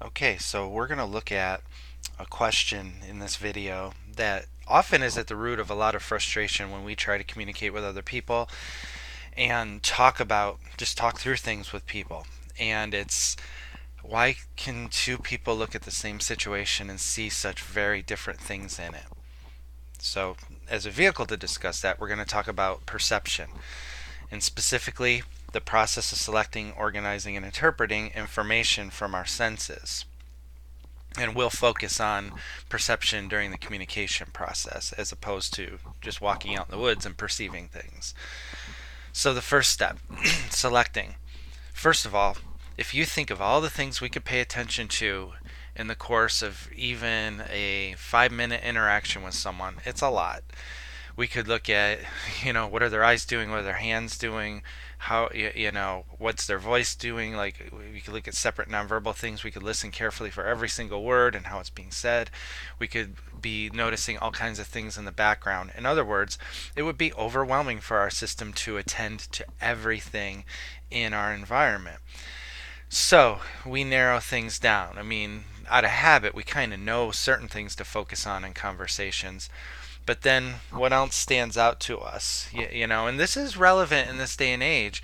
Okay, so we're going to look at a question in this video that often is at the root of a lot of frustration when we try to communicate with other people and talk through things with people. And it's why can two people look at the same situation and see such very different things in it? So, as a vehicle to discuss that, we're going to talk about perception, and specifically the process of selecting, organizing, and interpreting information from our senses. And we'll focus on perception during the communication process as opposed to just walking out in the woods and perceiving things. So, the first step selecting. First of all, if you think of all the things we could pay attention to in the course of even a 5 minute interaction with someone, it's a lot. We could look at, what are their eyes doing, what are their hands doing, how, what's their voice doing. Like, we could look at separate nonverbal things. We could listen carefully for every single word and how it's being said. We could be noticing all kinds of things in the background. In other words, it would be overwhelming for our system to attend to everything in our environment. So we narrow things down. I mean, out of habit, we kind of know certain things to focus on in conversations. But then what else stands out to us? And this is relevant in this day and age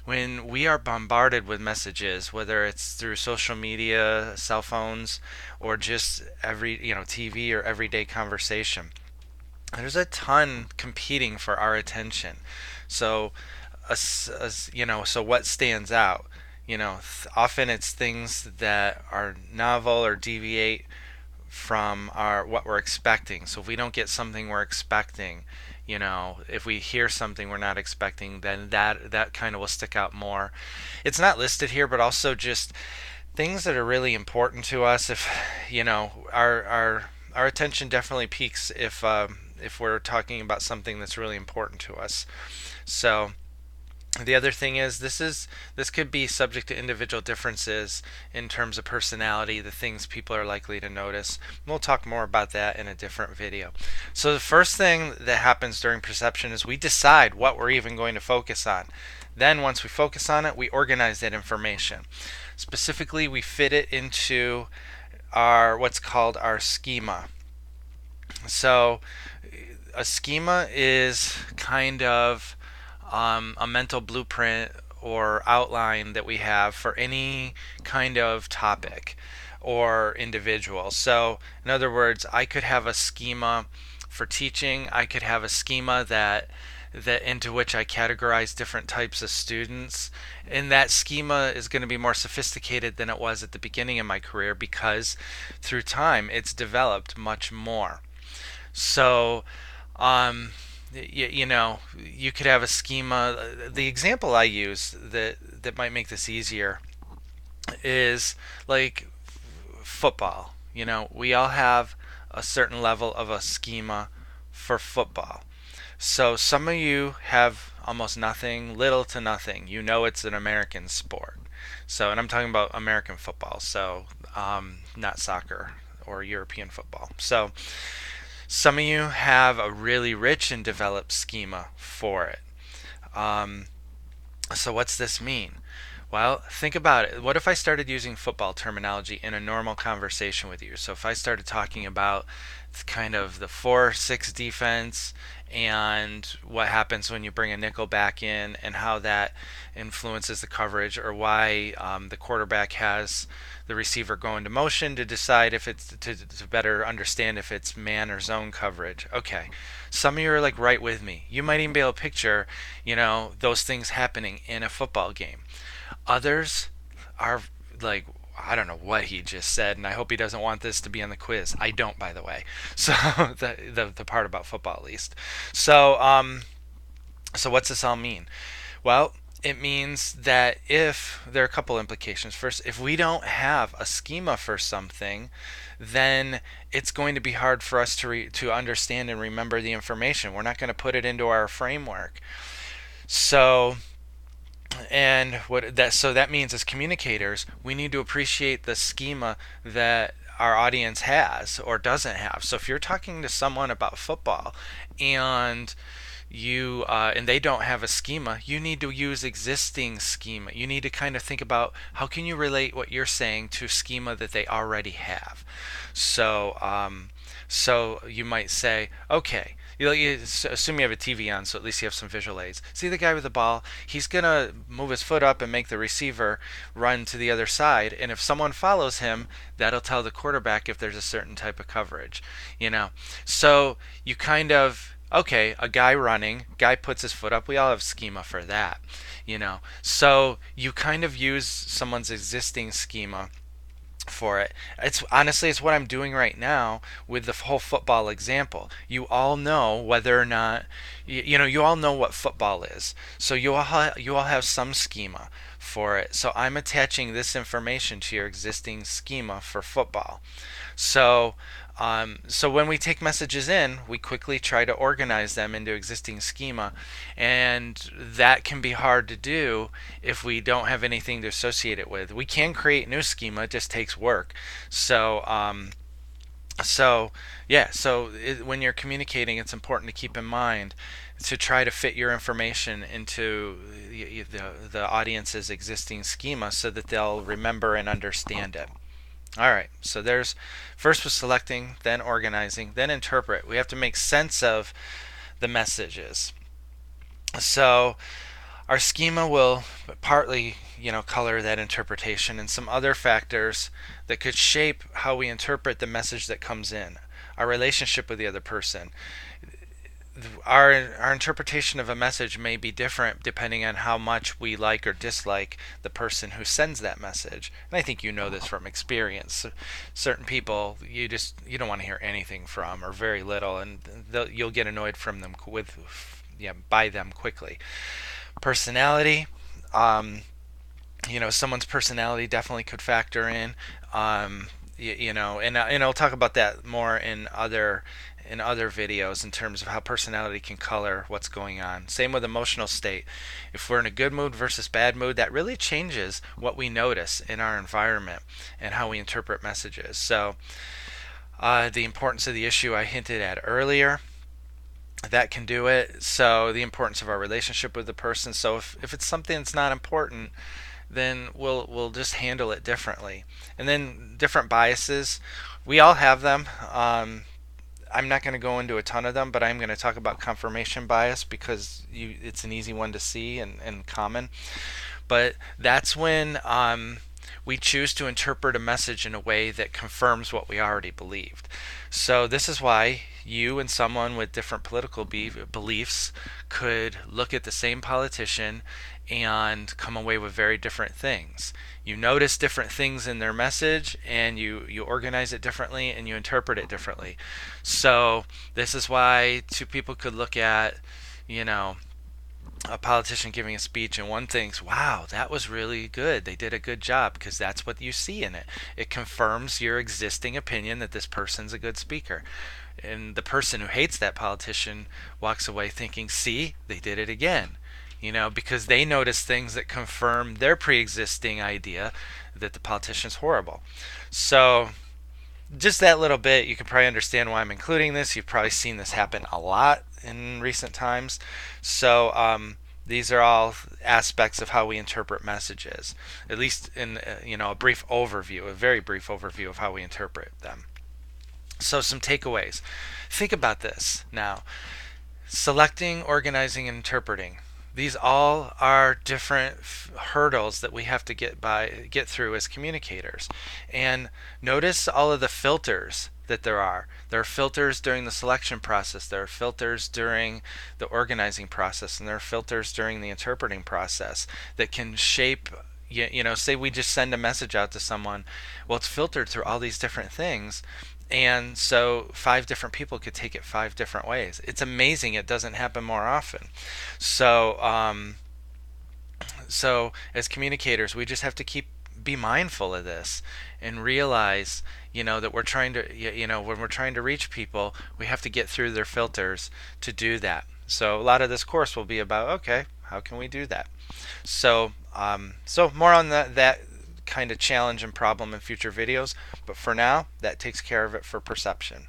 when we are bombarded with messages, whether it's through social media, cell phones, or just TV or everyday conversation. There's a ton competing for our attention. So, so what stands out? Often it's things that are novel or deviate from our what we're expecting. So if we don't get something we're expecting, if we hear something we're not expecting, then that kind of will stick out more. It's not listed here, but also just things that are really important to us. If our attention definitely peaks if we're talking about something that's really important to us. So the other thing is this could be subject to individual differences in terms of personality, the things people are likely to notice. We'll talk more about that in a different video. So the first thing that happens during perception is we decide what we're even going to focus on. Then once we focus on it, we organize that information. Specifically, we fit it into our what's called our schema. So a schema is kind of a mental blueprint or outline that we have for any kind of topic or individual. So, in other words, I could have a schema for teaching. I could have a schema that into which I categorize different types of students. And that schema is going to be more sophisticated than it was at the beginning of my career because through time it's developed much more. So, you could have a schema. The example I use that might make this easier is like football. We all have a certain level of a schema for football. So some of you have almost nothing, little to nothing. It's an American sport. So, and I'm talking about American football, so not soccer or European football. So, some of you have a really rich and developed schema for it. Um, so, what's this mean? Well, think about it. What if I started using football terminology in a normal conversation with you? So, if I started talking about kind of the 4-6 defense and what happens when you bring a nickel back in and how that influences the coverage, or why the quarterback has the receiver go into motion to decide if it's to better understand if it's man or zone coverage. Okay, some of you are like right with me. You might even be able to picture, those things happening in a football game. Others are like, I don't know what he just said, and I hope he doesn't want this to be on the quiz. I don't, by the way. So the part about football, at least. So what's this all mean? Well, it means that if there are a couple implications. First, if we don't have a schema for something, then it's going to be hard for us to understand and remember the information. We're not going to put it into our framework. So that means as communicators, we need to appreciate the schema that our audience has or doesn't have. So if you're talking to someone about football and and they don't have a schema, you need to use existing schema. You need to kind of think about how can you relate what you're saying to schema that they already have. So you might say, okay, you assume you have a TV on, so at least you have some visual aids. See the guy with the ball? He's gonna move his foot up and make the receiver run to the other side, and if someone follows him, that'll tell the quarterback if there's a certain type of coverage. You know, so you kind of, okay, a guy running, guy puts his foot up. We all have schema for that. So you kind of use someone's existing schema for it. It's honestly, it's what I'm doing right now with the whole football example. You all know whether or not you all know what football is. So you all have some schema for it. So I'm attaching this information to your existing schema for football. So when we take messages in, we quickly try to organize them into existing schema, and that can be hard to do if we don't have anything to associate it with. We can create new schema; it just takes work. So when you're communicating, it's important to keep in mind to try to fit your information into the audience's existing schema so that they'll remember and understand it. All right, so there's first was selecting, then organizing, then interpret. We have to make sense of the messages. So our schema will partly, color that interpretation, and some other factors that could shape how we interpret the message that comes in. Our relationship with the other person. Our interpretation of a message may be different depending on how much we like or dislike the person who sends that message. And I think you know this from experience. Certain people you don't want to hear anything from, or very little, and you'll get annoyed from them by them quickly. Personality, someone's personality definitely could factor in. And I'll talk about that more in other videos in terms of how personality can color what's going on. Same with emotional state. If we're in a good mood versus bad mood, that really changes what we notice in our environment and how we interpret messages. So the importance of the issue I hinted at earlier, that can do it. So the importance of our relationship with the person. So if it's something that's not important, then we'll just handle it differently. And then different biases, we all have them. I'm not going to go into a ton of them, but I'm going to talk about confirmation bias because it's an easy one to see and common. But that's when we choose to interpret a message in a way that confirms what we already believed. So this is why you and someone with different political beliefs could look at the same politician and come away with very different things. You notice different things in their message, and you organize it differently, and you interpret it differently. So this is why two people could look at, a politician giving a speech, and one thinks, wow, that was really good. They did a good job, because that's what you see in it. It confirms your existing opinion that this person's a good speaker. And the person who hates that politician walks away thinking, see, they did it again. Because they notice things that confirm their pre-existing idea that the politician's horrible. So just that little bit, you can probably understand why I'm including this. You've probably seen this happen a lot in recent times. So these are all aspects of how we interpret messages, at least in a brief overview, a very brief overview of how we interpret them. So some takeaways. Think about this now. Selecting, organizing, and interpreting. These all are different hurdles that we have to get through as communicators. And notice all of the filters that there are. There are filters during the selection process. There are filters during the organizing process. And there are filters during the interpreting process that can shape, say we just send a message out to someone. Well, it's filtered through all these different things. And so 5 different people could take it 5 different ways. It's amazing it doesn't happen more often. So as communicators, we just have to be mindful of this and realize, that we're trying to, when we're trying to reach people, we have to get through their filters to do that. So a lot of this course will be about, okay, how can we do that? So more on that kind of challenge and problem in future videos, but for now that takes care of it for perception.